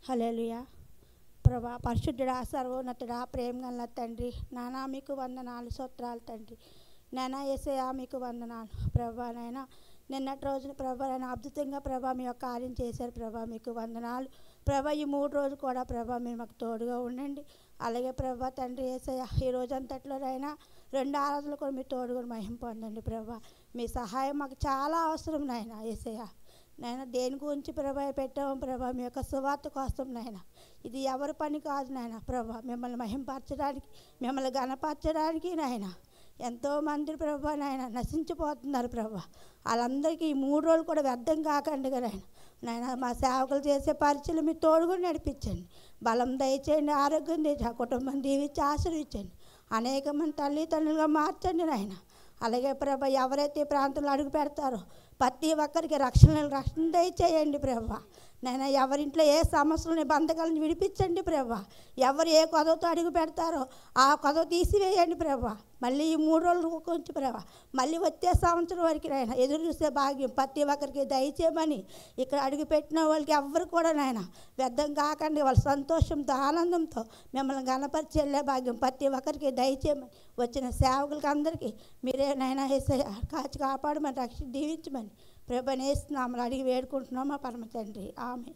హల్లెలూయా. ప్రభా పరిశుద్ధుడా, సర్వోన్నతుడా, ప్రేమ గల తండ్రి, నానా మీకు వందనాలు, స్తోత్రాలు తండ్రి. నానా యేసయ్యా మీకు వందనాలు ప్రభా. నాయన నిన్నటి రోజున ప్రభా నేను అద్భుతంగా ప్రభా మీ యొక్క కార్యం చేశారు ప్రభా, మీకు వందనాలు ప్రభా. ఈ 3 రోజులు కూడా ప్రభా మీరు మాకు తోడుగా ఉండండి. అలాగే ప్రభా తండ్రి యేసయ్యా ఈ రోజంతట్లోనైనా 2 ఆరాధనలు కూడా మీ తోడుగా మహిమ పొందండి ప్రభా. మీ సహాయం మాకు చాలా అవసరం నాయన యేసయ్యా. నాయన దేని గురించి ప్రభా పెట్టాము ప్రభా, మీ యొక్క సువార్త కోసం నాయన. ఇది ఎవరి పని కాదు నాయన ప్రభా, మిమ్మల్ని మహింపరచడానికి, మిమ్మల్ని గణపరచడానికి నాయన. ఎంతోమంది ప్రభా నాయన నశించిపోతున్నారు ప్రభా. వాళ్ళందరికీ ఈ 3 రోజులు కూడా వ్యర్థం కాకండి నాయన. నాయన మా సేవకులు చేసే పరిచయలు మీ తోడుగా నడిపించండి. బలం దయచేయండి, ఆరోగ్యం తెచ్చి ఆ కుటుంబం దీవించి ఆశీర్వించండి. అనేక మంది తల్లిదండ్రులుగా మార్చండి నాయన. అలాగే ప్రభా ఎవరైతే ఈ ప్రాంతంలో అడుగు పెడతారో ప్రతి ఒక్కరికి రక్షణ దయచేయండి ప్రభా. నేను ఎవరింట్లో ఏ సమస్యలని బంధకాలను విడిపించండి ప్రభా. ఎవరు ఏ కొదవతో అడుగు పెడతారో ఆ కొదవ తీసివేయండి ప్రభా. మళ్ళీ ఈ 3 రోజులు కొంచెం ప్రభా, మళ్ళీ వచ్చే సంవత్సరం వరకు నాయన ఎదురు చూసే భాగ్యం ప్రతి ఒక్కరికి దయచేయమని ఇక్కడ అడుగు పెట్టిన వాళ్ళకి ఎవ్వరు కూడా నాయన వ్యర్థం కాకండి. వాళ్ళ సంతోషంతో ఆనందంతో మిమ్మల్ని గణపరిచి వెళ్ళే భాగ్యం ప్రతి ఒక్కరికి దయచేయమని, వచ్చిన సేవకులకి అందరికీ మీరే నాయన యేసయ్యా కాచి కాపాడమని, రక్షణ దీవించమని ప్రభు యేసు నామములో అడిగి వేడుకుంటున్నాం మా పరమ తండ్రి. ఆమేన్.